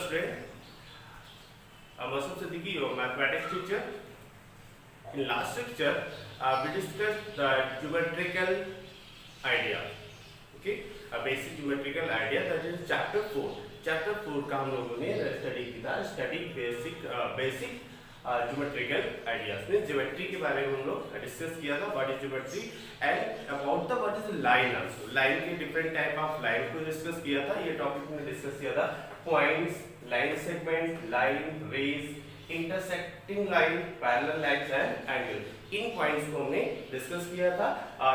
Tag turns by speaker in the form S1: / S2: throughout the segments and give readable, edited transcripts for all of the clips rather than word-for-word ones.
S1: student, I'm Asaf Siddiqui, your mathematics teacher. In last lecture, we discussed the geometrical idea. Okay, a basic geometrical idea, that is chapter 4. Chapter 4 का हम लोगों ने study किया, study basic geometrical ideas. Means geometry के बारे में हम लोग डिस्कस किया था, what is geometry and about the what is line also. Line के डिफरेंट टाइप ऑफ लाइन को डिस्कस किया था. ये टॉपिक में डिस्कस किया था points, line segment, line, rays, intersecting line, parallel lines and angle. इन पॉइंट्स को हमने डिस्कस किया था.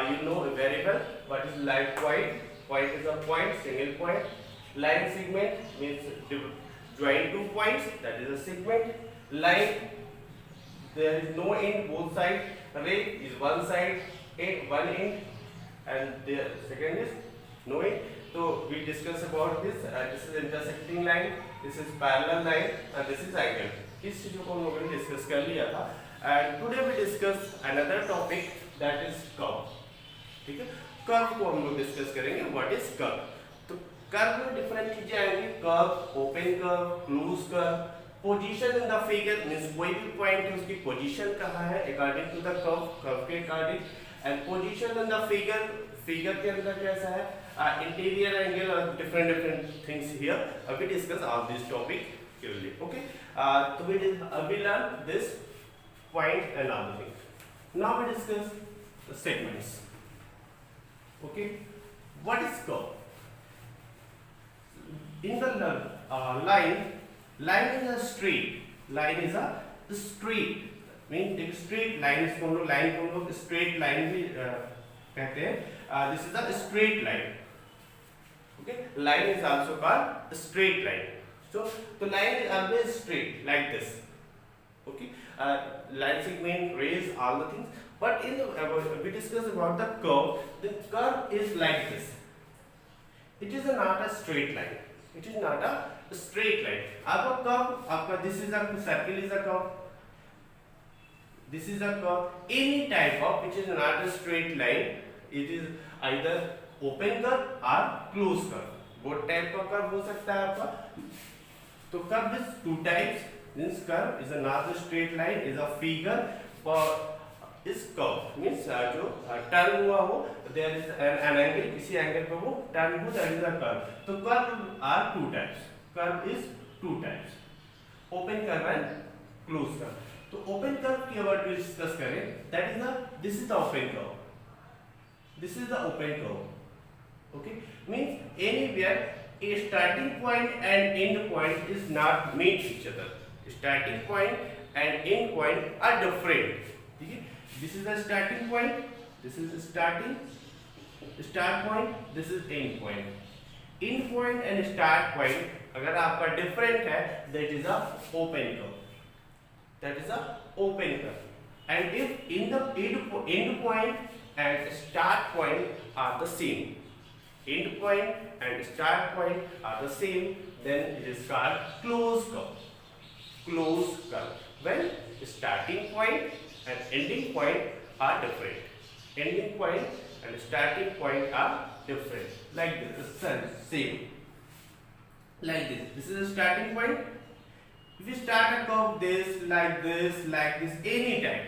S1: You know very well what is line point. Point is a point, single point. Line segment means join two points, that is a segment. Line, there is no end both sides. Ray is one side, one end, and the second is no end. So we discuss about this. This is intersecting line, this is parallel line, and this is angle. इस चीजों को हम लोगों ने discuss कर लिया था. And today we discuss another topic, that is curve. ठीक है, कर्व को हम लोग डिस्कस करेंगे. What is curve? तो कर्व में डिफरेंट चीजें आएंगी. Curve, open curve, close curve. Position in the figure means कोई भी पॉइंट है उसकी पोजीशन कहाँ है according to the curve, curve के according. And position in the figure, figure के अंदर कैसा है, इंटीरियर एंगल और डिफरेंट थिंग्स हियर. अभी discuss all this topic clearly. Okay, तो we learn this point and other things. Now we discuss the segments. Okay, what is curve? In the line is a straight. Line is a straight. Mean एक straight line इसको हम लोग line को हम लोग straight line भी कहते हैं. This is a straight line. Okay, line is also called straight line. So the line is always straight like this. Okay, line segment, rays, all the things. But in we discuss about the curve. The curve is like this. It is not a straight line. It is not a straight line. आपका curve, आपका this is a circle is a curve. This is a curve. Any type of which is not a straight line, it is either open curve or closed curve. Both type का curve हो सकता है आपका. तो curve is two types. This curve is not a straight line, is a figure for इस curve means जो turn हुआ हो, देयर इज एन एंगल, किसी एंगल पे वो टर्न हो, दैट इज अ कर्व. तो curve are two types. Curve is two types, open curve and close curve. तो ओपन कर्व की अगर डिस्कस करें, that is the this is the open curve. This is the open curve. Okay, means anywhere a starting point and end point is not meet each other. Starting point and end point are different. ठीक है, this is the starting point, this is the start point, this is end point. End point and start point अगर आपका different है, that is a open curve. That is a open curve. And if in the end point and start point are the same, end point and start point are the same, then it is called closed curve. Closed curve. When starting point and ending point are different. Ending point and starting point are different. Like this, same. Like this. This is a starting point. If we start a curve this, like this, any type.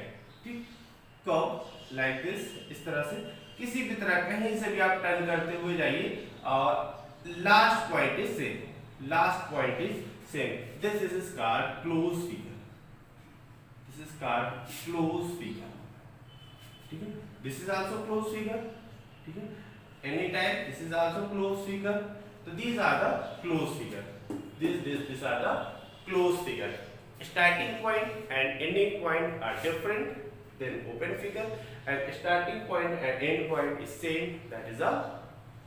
S1: Curve like this, इस तरह से किसी भी तरह कहीं से भी आप टर्न करते हुए जाइए और last point is same. Last point is same. This is called close figure. This is called closed figure. ठीक है, this is also closed figure. ठीक है, any type, this is also closed figure. So these are the closed figure. These are the closed figure. Starting point and ending point are different than open figure, and starting point and end point is same, that is a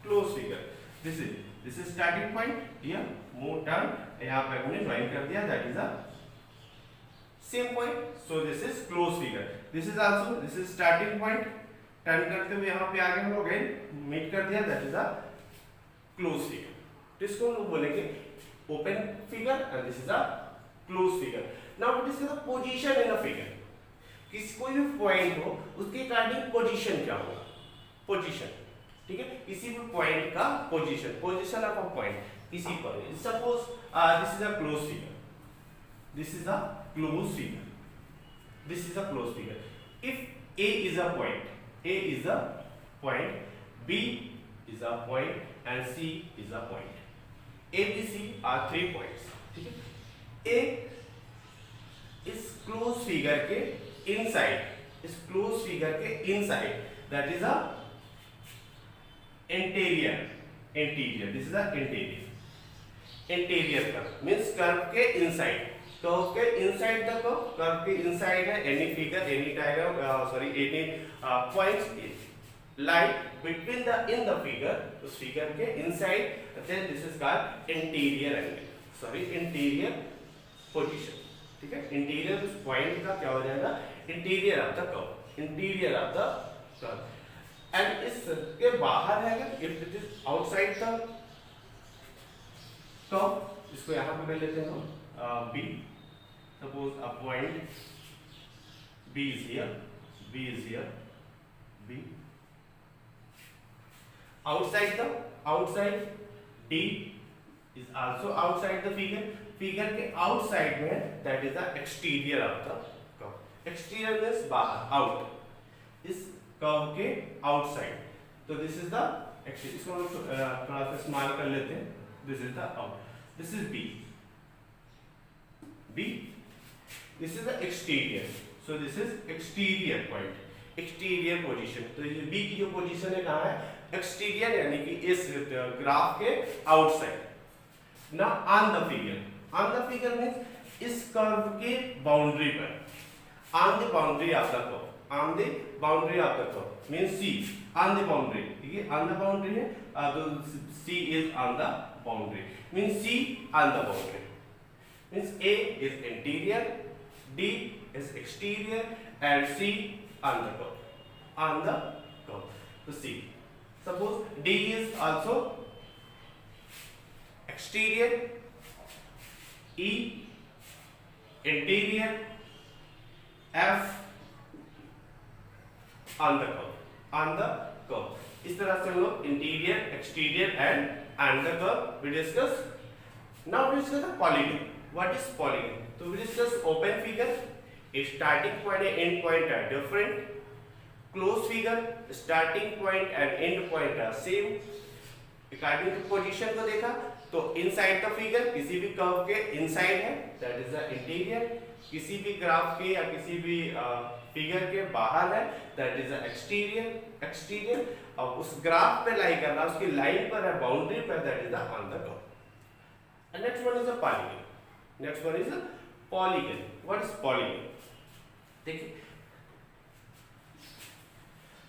S1: closed figure. This is starting point. Here move down, यहाँ पे हमने drawing कर दिया, that is a same point. So this is closed figure. This is starting point. Turn करते हुए यहाँ पे आगे हम लोग मीट कर दिया, that is a closed figure. तो इसको हम लोग बोलेंगे open figure and this is a closed figure. Now this is the position in a figure. किसी कोई भी पॉइंट हो उसके अकॉर्डिंग पोजीशन क्या होगा. पोजीशन, ठीक है, किसी भी पॉइंट का पोजीशन ऑफ अ पॉइंट. इसी पर suppose this is a close figure, this is a close figure, this is a close figure. If A is a point, A is a point, B is a point and C is a point. A, B, C are 3 points. ठीक है? A इस close figure के inside, इस close figure के inside, that is a interior, interior, this is a interior, interior curve means curve के inside, curve के inside the curve, curve के inside है any figure, any diagram, sorry any points lie between the in the figure, उस figure के inside, then this is called interior angle, sorry interior position. ठीक है, interior उस point का क्या हो जाएगा, interior of the curve, interior of the curve. And इसके बाहर है, if it is outside the curve, इसको यहां पे ले लेते हैं हम B, suppose a point B is here, B is here, B outside D is also outside the figure, figure के outside में that is the exterior of the curve, exterior means बाहर, out, इस कर्व के outside, तो this is the exterior, इसको हम थोड़ा सा स्मॉल कर लेते हैं, this is the out, this is B, this is the exterior, so this is exterior point, exterior position। तो ये B की जो पोजीशन है कहाँ है, एक्सटीरियर, यानी कि इस ग्राफ के आउटसाइड। ना ऑन द फिगर मींस इस कर्व के बाउंड्री पर, on the boundary of the curve, on the boundary of the curve means C, on the boundary, ठीक है, ऑन द बाउंड्री है, तो C is on the boundary, means C on the boundary, means A is interior, D is exterior and C on the curve, on the curve. So C, suppose D is also exterior, E interior, F on the curve, on the curve। इस तरह से हम लोग interior, exterior and on the curve we discuss। Now we discuss the polygon। What is polygon? So we discuss open figure, a starting point and end point are different. Closed figure, starting point and end point are same. According to position को देखा तो inside the figure, किसी भी curve के inside है, that is the interior. किसी भी graph के या किसी भी फिगर के बाहर है, that is the exterior, exterior। अब उस ग्राफ पे लाई करना, उसकी लाइन पर है, बाउंड्री पर, that is the on the curve। And next one is the polygon। Next one is a polygon। What is polygon? देखिए,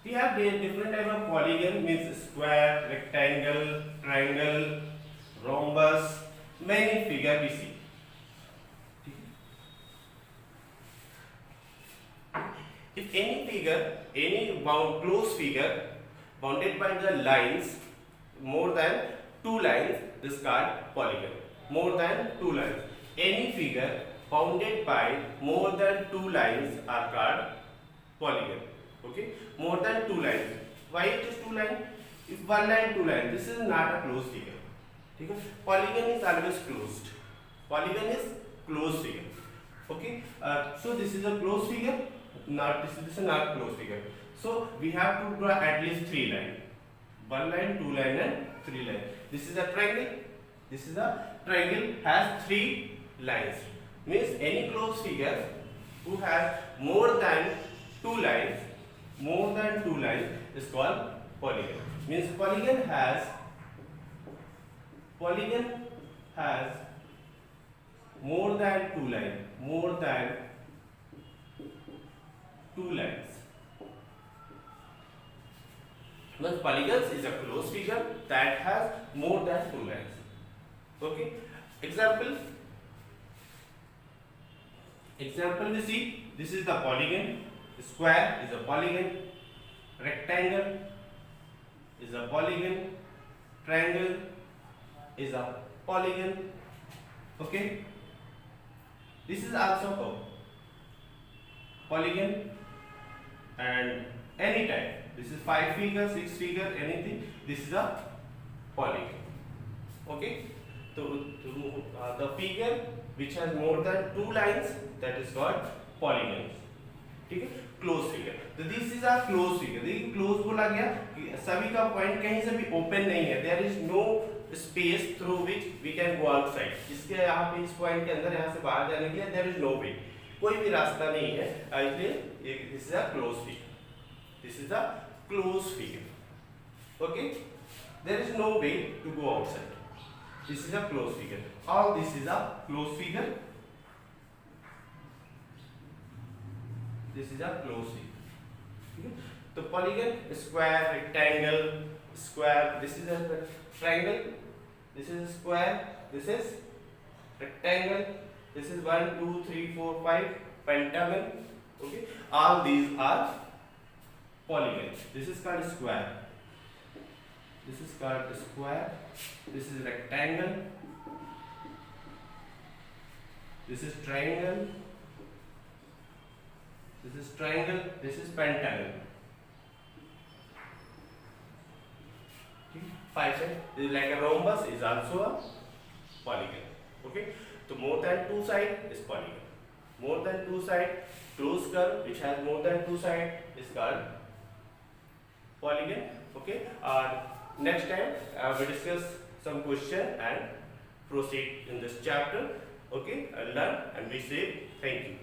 S1: we have different type of polygon, means square, rectangle, triangle, rhombus, many figure we see। If any figure, any closed figure bounded by the lines more than 2 lines, this called polygon। More than 2 lines, any figure bounded by more than 2 lines are called polygon। Okay, more than 2 lines, why it is 2 lines? If 1 line 2 line, this is not a closed figure, ठीक है, polygon is always closed, polygon is closed figure। Okay, so this is a closed figure, not this is not closed figure, so we have to draw at least 3 lines, 1 line, 2 line and 3 line। This is a triangle, this is a triangle has 3 lines, means any closed figure who has more than 2 lines, more than 2 lines is called polygon। Means polygon has more than 2 lines, more than 2 lines। Means polygons is a closed figure that has more than 2 lines। Okay, example we see, this is the polygon, square is a polygon, rectangle is a polygon, triangle is a polygon। Okay, this is also a polygon and any type, this is 5 figure, 6 figure, anything, this is a polygon। Okay, तो the figure which has more than two lines, that is called polygon. ठीक है, close figure. तो this is a close figure. देखिए close बोला गया कि सभी का पॉइंट कहीं से भी ओपन नहीं है. There is no space through which we can go outside. इसके यहाँ पे इस पॉइंट के अंदर यहाँ से बाहर जाने के लिए देयर इज नो वे, कोई भी रास्ता नहीं है. इसलिए this is a close figure. This is a close figure. Okay, there is no way to go outside. This is a closed figure. All this is a closed figure. This is a closed figure. तो polygon, square, rectangle, square. This is a triangle. This is a square. This is rectangle. This is 1, 2, 3, 4, 5 pentagon. Okay. All these are polygons. This is called square. This is called square. This is rectangle. This is triangle. This is triangle. This is pentagon. Five sides. This is like a rhombus. Is also a polygon. Okay. So more than two sides is polygon. More than two sides, closed curve which has more than two sides is called polygon. Okay. Next time we discuss some question and proceed in this chapter. Okay, learn and we say thank you.